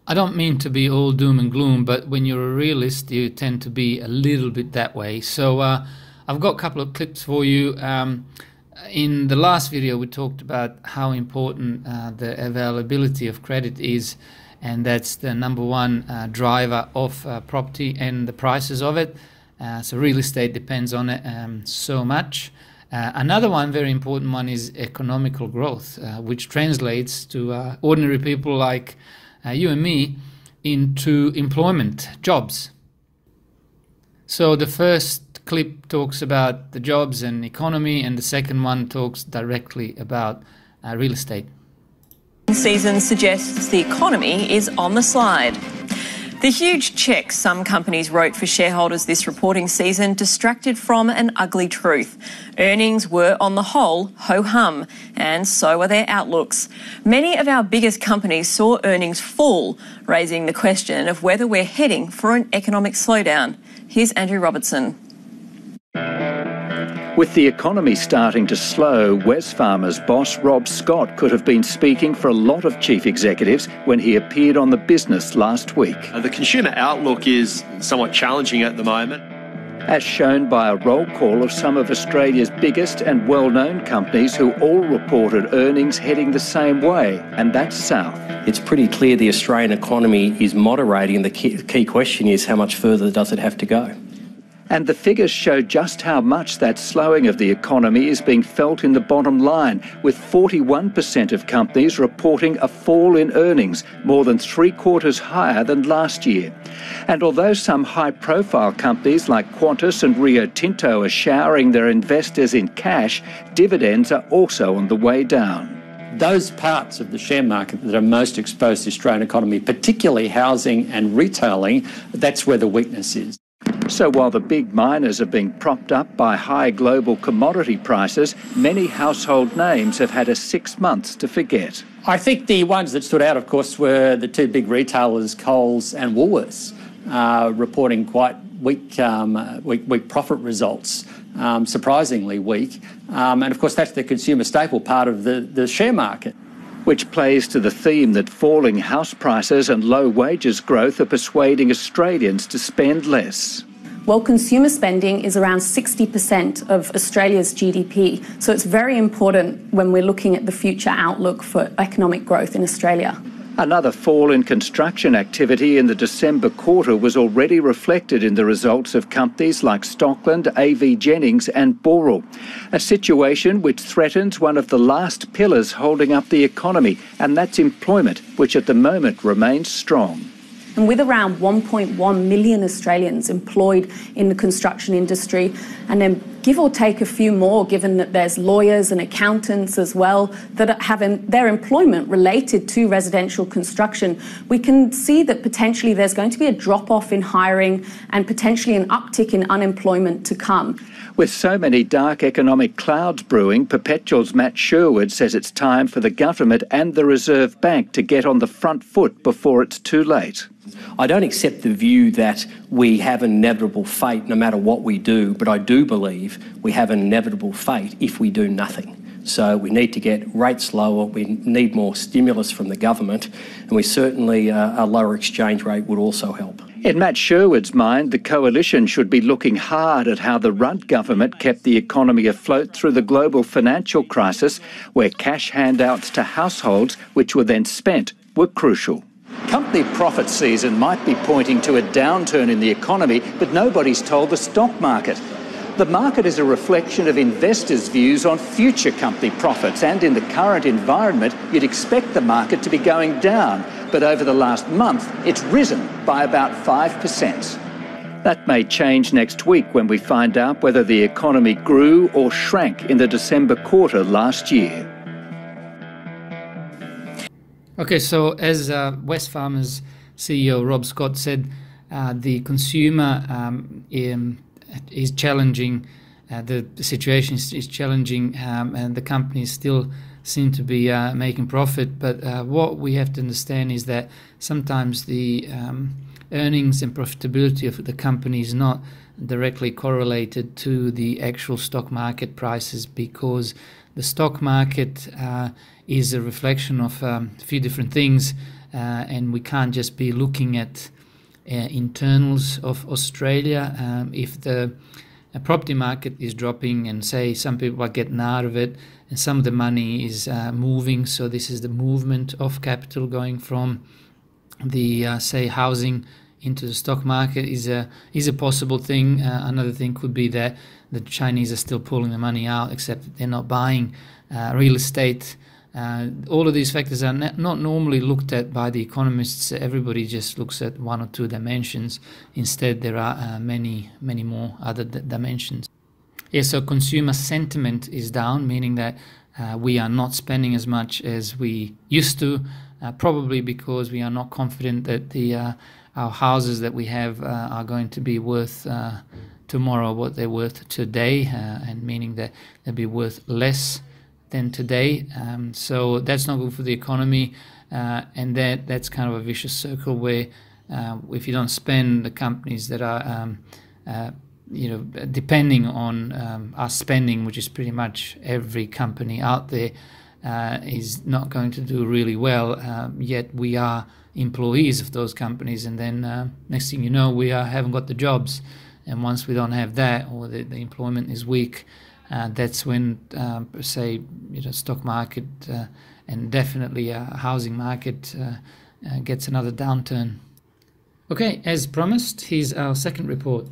I don't mean to be all doom and gloom, but when you're a realist, you tend to be a little bit that way. So I've got a couple of clips for you. In the last video, we talked about how important the availability of credit is, and that's the number one driver of property and the prices of it. So real estate depends on it so much. Another one, very important one, is economical growth, which translates to ordinary people like you and me into employment, jobs. So the first clip talks about the jobs and economy, and the second one talks directly about real estate. Season suggests the economy is on the slide. The huge checks some companies wrote for shareholders this reporting season distracted from an ugly truth. Earnings were, on the whole, ho-hum, and so were their outlooks. Many of our biggest companies saw earnings fall, raising the question of whether we're heading for an economic slowdown. Here's Andrew Robertson. With the economy starting to slow, Wesfarmers boss Rob Scott could have been speaking for a lot of chief executives when he appeared on The Business last week. The consumer outlook is somewhat challenging at the moment. As shown by a roll call of some of Australia's biggest and well-known companies who all reported earnings heading the same way, and that's south. It's pretty clear the Australian economy is moderating, and the key question is how much further does it have to go? And the figures show just how much that slowing of the economy is being felt in the bottom line, with 41% of companies reporting a fall in earnings, more than 3/4 higher than last year. And although some high-profile companies like Qantas and Rio Tinto are showering their investors in cash, dividends are also on the way down. Those parts of the share market that are most exposed to the Australian economy, particularly housing and retailing, that's where the weakness is. So while the big miners are being propped up by high global commodity prices, many household names have had 6 months to forget. I think the ones that stood out, of course, were the two big retailers, Coles and Woolworths, reporting quite weak profit results, surprisingly weak. And of course, that's the consumer staple part of the share market. Which plays to the theme that falling house prices and low wages growth are persuading Australians to spend less. Well, consumer spending is around 60% of Australia's GDP, so it's very important when we're looking at the future outlook for economic growth in Australia. Another fall in construction activity in the December quarter was already reflected in the results of companies like Stockland, AV Jennings and Boral, a situation which threatens one of the last pillars holding up the economy, and that's employment, which at the moment remains strong. And with around 1.1 million Australians employed in the construction industry, and then give or take a few more, given that there's lawyers and accountants as well that are having their employment related to residential construction, we can see that potentially there's going to be a drop-off in hiring and potentially an uptick in unemployment to come. With so many dark economic clouds brewing, Perpetual's Matt Sherwood says it's time for the government and the Reserve Bank to get on the front foot before it's too late. I don't accept the view that we have an inevitable fate no matter what we do, but I do believe we have an inevitable fate if we do nothing. So we need to get rates lower, we need more stimulus from the government, and we certainly, a lower exchange rate would also help. In Matt Sherwood's mind, the coalition should be looking hard at how the Rudd government kept the economy afloat through the global financial crisis, where cash handouts to households, which were then spent, were crucial. Company profit season might be pointing to a downturn in the economy, but nobody's told the stock market. The market is a reflection of investors' views on future company profits, and in the current environment, you'd expect the market to be going down. But over the last month, it's risen by about 5%. That may change next week when we find out whether the economy grew or shrank in the December quarter last year. Okay, so as Wesfarmers CEO Rob Scott said, the consumer is challenging, the situation is challenging, and the companies still seem to be making profit. But what we have to understand is that sometimes the earnings and profitability of the company is not directly correlated to the actual stock market prices, because the stock market is a reflection of a few different things. and we can't just be looking at internals of Australia. If the property market is dropping and say some people are getting out of it and some of the money is moving, so this is the movement of capital going from the say housing into the stock market is a possible thing. Another thing could be that the Chinese are still pulling the money out, except that they're not buying real estate. All of these factors are not normally looked at by the economists. Everybody just looks at one or two dimensions. Instead, there are many more other dimensions. Yeah, so consumer sentiment is down, meaning that we are not spending as much as we used to, probably because we are not confident that our houses that we have are going to be worth tomorrow what they're worth today, and meaning that they'll be worth less than today. So that's not good for the economy, and that's kind of a vicious circle where if you don't spend, the companies that are depending on us spending, which is pretty much every company out there, is not going to do really well. Yet we are employees of those companies, and then next thing you know, we haven't got the jobs. And once we don't have that, or the employment is weak, that's when, say, stock market and definitely housing market gets another downturn. Okay, as promised, here's our second report.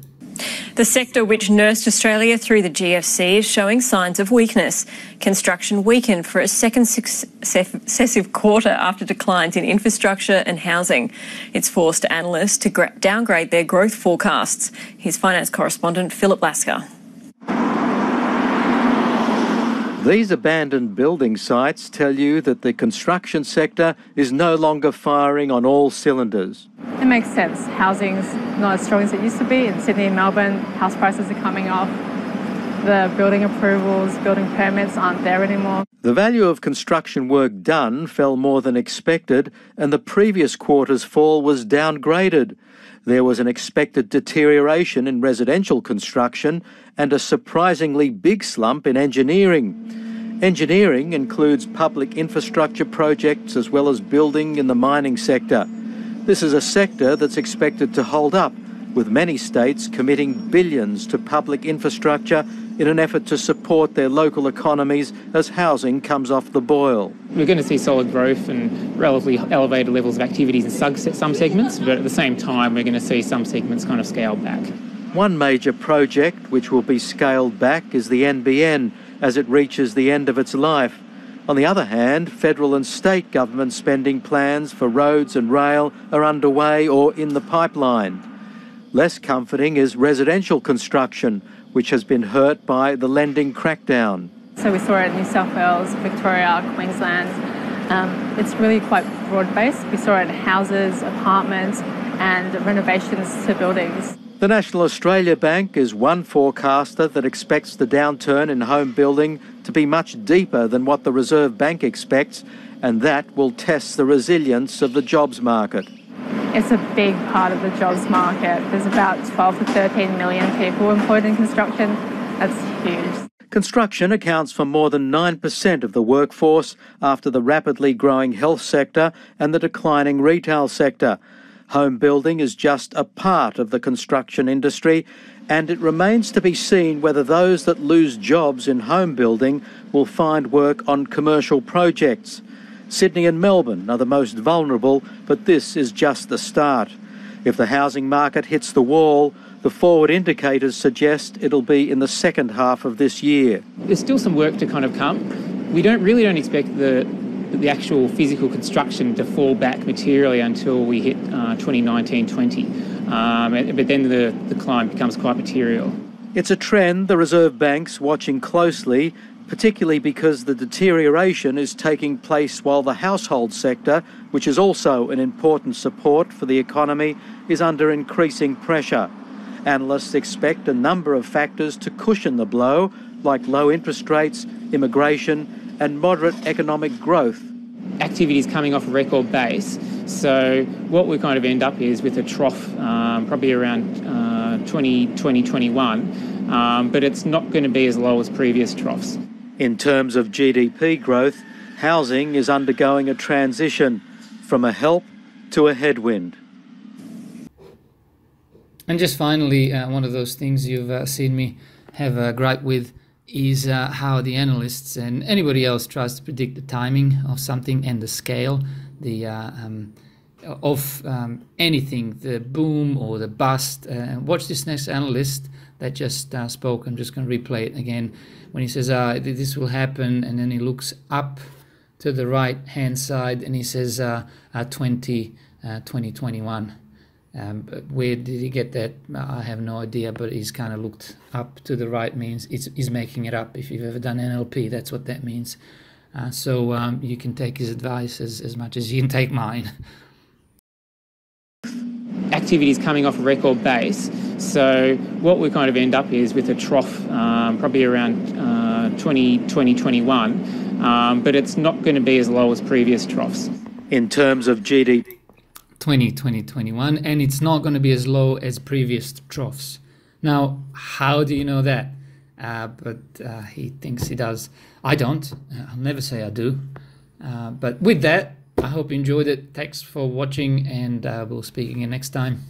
The sector which nursed Australia through the GFC is showing signs of weakness. Construction weakened for a second successive quarter after declines in infrastructure and housing. It's forced analysts to downgrade their growth forecasts. Here's finance correspondent Philip Lasker. These abandoned building sites tell you that the construction sector is no longer firing on all cylinders. It makes sense. Housing's not as strong as it used to be. In Sydney and Melbourne, house prices are coming off. The building approvals, building permits aren't there anymore. The value of construction work done fell more than expected, and the previous quarter's fall was downgraded. There was an expected deterioration in residential construction and a surprisingly big slump in engineering. Engineering includes public infrastructure projects as well as building in the mining sector. This is a sector that's expected to hold up, with many states committing billions to public infrastructure in an effort to support their local economies as housing comes off the boil. We're going to see solid growth and relatively elevated levels of activities in some segments, but at the same time we're going to see some segments kind of scaled back. One major project which will be scaled back is the NBN as it reaches the end of its life. On the other hand, federal and state government spending plans for roads and rail are underway or in the pipeline. Less comforting is residential construction, which has been hurt by the lending crackdown. So we saw it in New South Wales, Victoria, Queensland. It's really quite broad-based. We saw it in houses, apartments and renovations to buildings. The National Australia Bank is one forecaster that expects the downturn in home building to be much deeper than what the Reserve Bank expects, and that will test the resilience of the jobs market. It's a big part of the jobs market. There's about 12 to 13 million people employed in construction. That's huge. Construction accounts for more than 9% of the workforce after the rapidly growing health sector and the declining retail sector. Home building is just a part of the construction industry, and it remains to be seen whether those that lose jobs in home building will find work on commercial projects. Sydney and Melbourne are the most vulnerable, but this is just the start. If the housing market hits the wall, the forward indicators suggest it'll be in the second half of this year. There's still some work to kind of come. We don't expect the actual physical construction to fall back materially until we hit 2019-20. But then the decline becomes quite material. It's a trend the Reserve Bank's watching closely, particularly because the deterioration is taking place while the household sector, which is also an important support for the economy, is under increasing pressure. Analysts expect a number of factors to cushion the blow, like low interest rates, immigration and moderate economic growth. Activity is coming off a record base, so what we kind of end up is with a trough probably around 2021, but it's not going to be as low as previous troughs. In terms of GDP growth, housing is undergoing a transition. from a help to a headwind. And just finally, one of those things you've seen me have a gripe with is how the analysts and anybody else tries to predict the timing of something and the scale of anything, the boom or the bust. Watch this next analyst that just spoke. I'm just going to replay it again. When he says this will happen, and then he looks up to the right hand side and he says 2021. Where did he get that? I have no idea, but he's kind of looked up to the right, means he's making it up. If you've ever done NLP, that's what that means. So you can take his advice as much as you can take mine. Activity is coming off a record base, so what we kind of end up is with a trough probably around 2021, but it's not going to be as low as previous troughs. In terms of GDP, 2021, and it's not going to be as low as previous troughs. Now, how do you know that? But he thinks he does. I don't. I'll never say I do. But with that, I hope you enjoyed it. Thanks for watching, and we'll speak again next time.